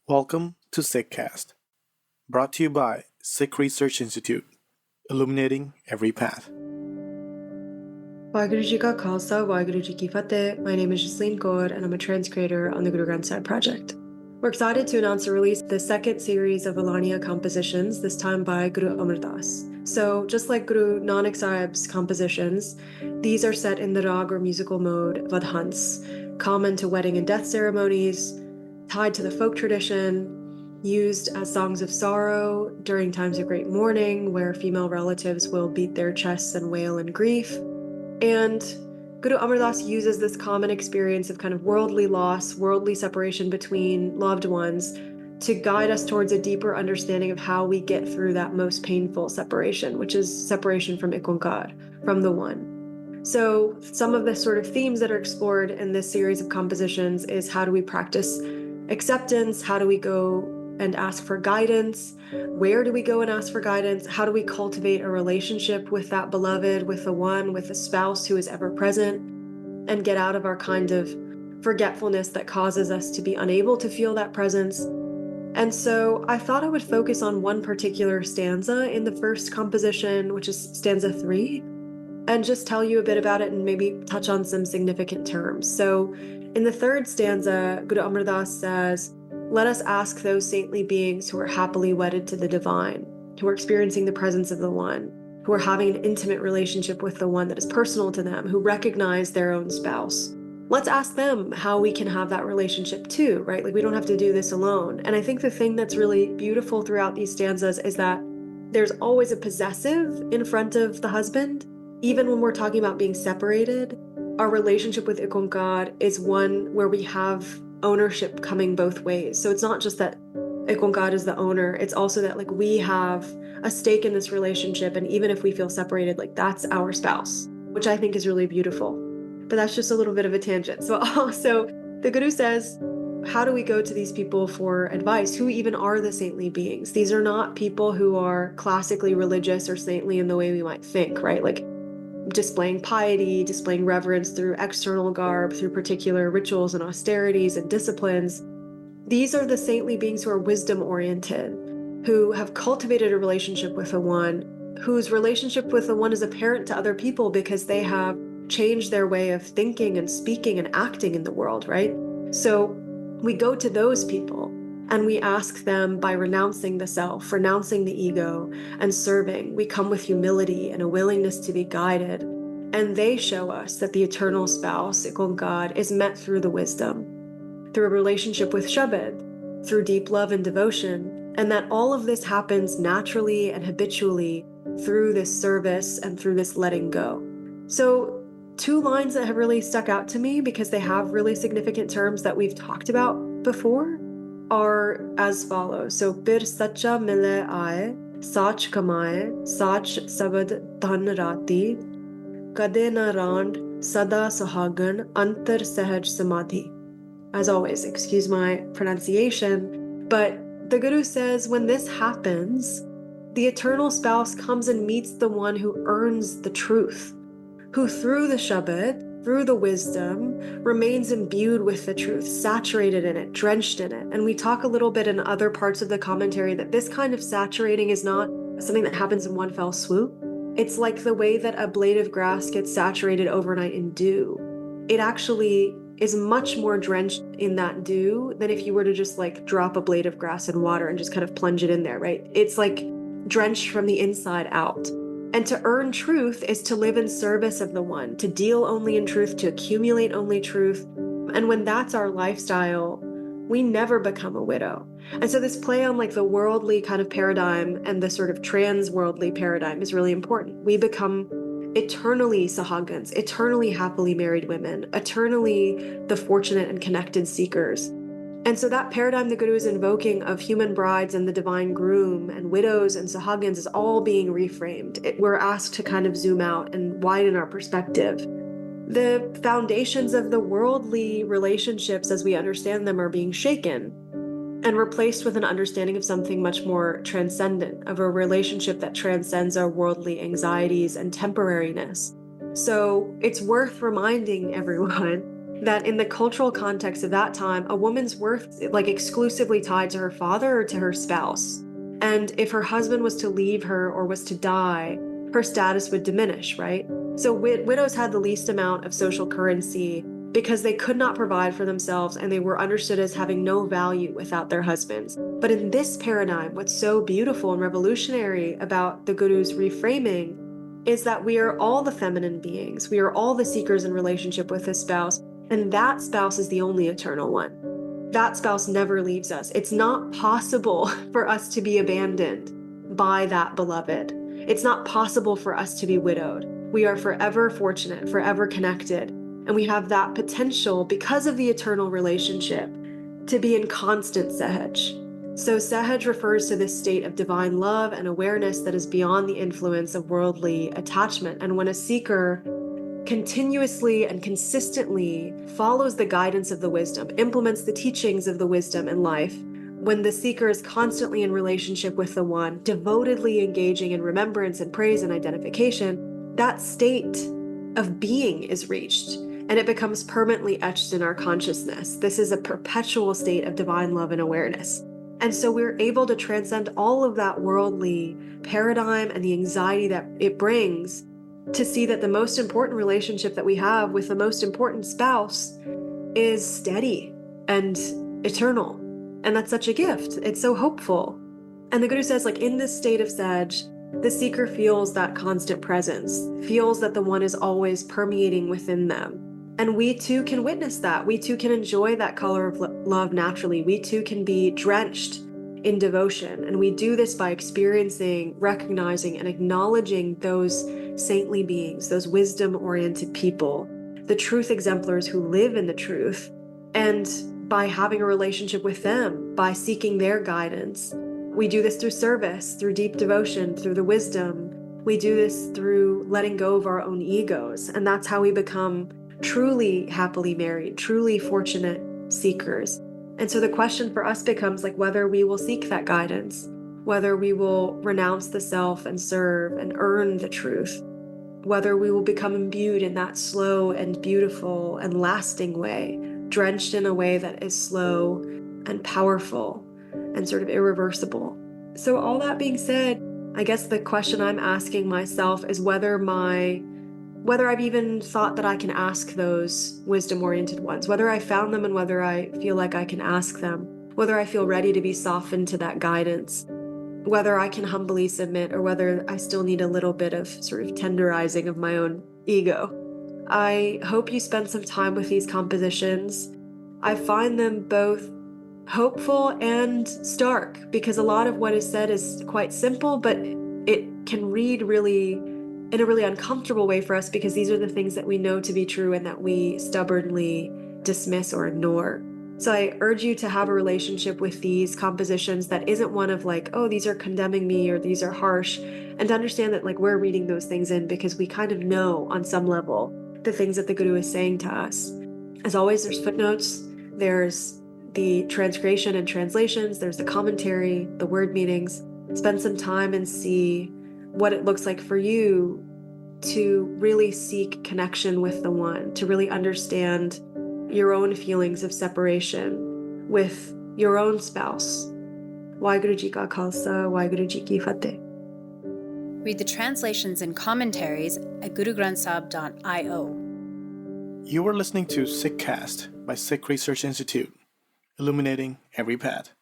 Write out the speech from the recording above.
Welcome to Sikhcast, brought to you by Sikh Research Institute, illuminating every path. Waheguru Ji Ka Khalsa, Waheguru Ji Ki Fateh. My name is Jasleen Kaur and I'm a transcreator on the Guru Granth Sahib project. We're excited to announce the release of the second series of Alahania compositions, this time by Guru Amar Das. So just like Guru Nanak Sahib's compositions, these are set in the rag or musical mode Vadhans, common to wedding and death ceremonies, tied to the folk tradition, used as songs of sorrow during times of great mourning, where female relatives will beat their chests and wail in grief. And Guru Amar Das uses this common experience of kind of worldly loss, worldly separation between loved ones to guide us towards a deeper understanding of how we get through that most painful separation, which is separation from IkOankar, from the One. So some of the sort of themes that are explored in this series of compositions is how do we practice acceptance? How do we go and ask for guidance? Where do we go and ask for guidance? How do we cultivate a relationship with that beloved, with the One, with a spouse who is ever present, and get out of our kind of forgetfulness that causes us to be unable to feel that presence? And so I thought I would focus on one particular stanza in the first composition, which is stanza 3, and just tell you a bit about it and maybe touch on some significant terms. So in the third stanza, Guru Amar Das says, "Let us ask those saintly beings who are happily wedded to the divine, who are experiencing the presence of the One, who are having an intimate relationship with the One that is personal to them, who recognize their own spouse. Let's ask them how we can have that relationship too, right? Like we don't have to do this alone." And I think the thing that's really beautiful throughout these stanzas is that there's always a possessive in front of the husband. Even when we're talking about being separated, our relationship with IkOankar is one where we have ownership coming both ways. So it's not just that IkOankar is the owner, it's also that like we have a stake in this relationship, and even if we feel separated, like that's our spouse, which I think is really beautiful. But that's just a little bit of a tangent. So also the Guru says, how do we go to these people for advice? Who even are the saintly beings? These are not people who are classically religious or saintly in the way we might think, right? Like displaying piety, displaying reverence through external garb, through particular rituals and austerities and disciplines. These are the saintly beings who are wisdom-oriented, who have cultivated a relationship with the One, whose relationship with the One is apparent to other people because they have changed their way of thinking and speaking and acting in the world, right? So we go to those people and we ask them by renouncing the self, renouncing the ego, and serving. We come with humility and a willingness to be guided. And they show us that the eternal spouse, IkOankar, is met through the wisdom, through a relationship with Shabad, through deep love and devotion, and that all of this happens naturally and habitually through this service and through this letting go. So 2 lines that have really stuck out to me because they have really significant terms that we've talked about before are as follows. So, "Pir sacha mile aaye, sach kamaye, sach sabad dhan rati, kade na rand, sada suhagan, antar sahaj samadhi." As always, excuse my pronunciation, but the Guru says when this happens, the eternal spouse comes and meets the One who earns the truth, who through the Shabad, through the wisdom, remains imbued with the truth, saturated in it, drenched in it. And we talk a little bit in other parts of the commentary that this kind of saturating is not something that happens in one fell swoop. It's like the way that a blade of grass gets saturated overnight in dew. It actually is much more drenched in that dew than if you were to just like drop a blade of grass in water and just kind of plunge it in there, right? It's like drenched from the inside out. And to earn truth is to live in service of the One, to deal only in truth, to accumulate only truth. And when that's our lifestyle, we never become a widow. And so this play on like the worldly kind of paradigm and the sort of trans-worldly paradigm is really important. We become eternally sahagans, eternally happily married women, eternally the fortunate and connected seekers. And so that paradigm the Guru is invoking of human brides and the divine groom and widows and sahagans is all being reframed. We're asked to kind of zoom out and widen our perspective. The foundations of the worldly relationships as we understand them are being shaken and replaced with an understanding of something much more transcendent, of a relationship that transcends our worldly anxieties and temporariness. So it's worth reminding everyone that in the cultural context of that time, a woman's worth like exclusively tied to her father or to her spouse. And if her husband was to leave her or was to die, her status would diminish, right? So widows had the least amount of social currency because they could not provide for themselves and they were understood as having no value without their husbands. But in this paradigm, what's so beautiful and revolutionary about the Guru's reframing is that we are all the feminine beings. We are all the seekers in relationship with a spouse, and that spouse is the only eternal one. That spouse never leaves us. It's not possible for us to be abandoned by that beloved. It's not possible for us to be widowed. We are forever fortunate, forever connected, and we have that potential because of the eternal relationship to be in constant sahaj. So sahaj refers to this state of divine love and awareness that is beyond the influence of worldly attachment. And when a seeker continuously and consistently follows the guidance of the wisdom, implements the teachings of the wisdom in life, when the seeker is constantly in relationship with the one, devotedly engaging in remembrance and praise and identification, that state of being is reached and it becomes permanently etched in our consciousness. This is a perpetual state of divine love and awareness. And so we're able to transcend all of that worldly paradigm and the anxiety that it brings to see that the most important relationship that we have with the most important spouse is steady and eternal. And that's such a gift. It's so hopeful. And the Guru says, like, in this state of Saj, the seeker feels that constant presence, feels that the one is always permeating within them. And we too can witness that. We too can enjoy that color of love naturally. We too can be drenched in devotion. And we do this by experiencing, recognizing, and acknowledging those saintly beings, those wisdom-oriented people, the truth exemplars who live in the truth. And by having a relationship with them, by seeking their guidance. We do this through service, through deep devotion, through the wisdom. We do this through letting go of our own egos. And that's how we become truly happily married, truly fortunate seekers. And so the question for us becomes like whether we will seek that guidance, whether we will renounce the self and serve and earn the truth, whether we will become imbued in that slow and beautiful and lasting way, drenched in a way that is slow and powerful and sort of irreversible. So all that being said, I guess the question I'm asking myself is whether I've even thought that I can ask those wisdom-oriented ones, whether I found them and whether I feel like I can ask them, whether I feel ready to be softened to that guidance, whether I can humbly submit or whether I still need a little bit of sort of tenderizing of my own ego. I hope you spend some time with these compositions. I find them both hopeful and stark because a lot of what is said is quite simple, but it can read really in a really uncomfortable way for us because these are the things that we know to be true and that we stubbornly dismiss or ignore. So I urge you to have a relationship with these compositions that isn't one of like, oh, these are condemning me or these are harsh, and to understand that like we're reading those things in because we kind of know on some level the things that the Guru is saying to us. As always, there's footnotes, there's the transcreation and translations, there's the commentary, the word meanings. Spend some time and see what it looks like for you to really seek connection with the one, to really understand your own feelings of separation with your own spouse. Waheguru Ji Ka Khalsa, Waheguru Ji Ki Fateh. Read the translations and commentaries at gurugranthsahib.io. You were listening to Sikhcast by Sikh Research Institute, illuminating every path.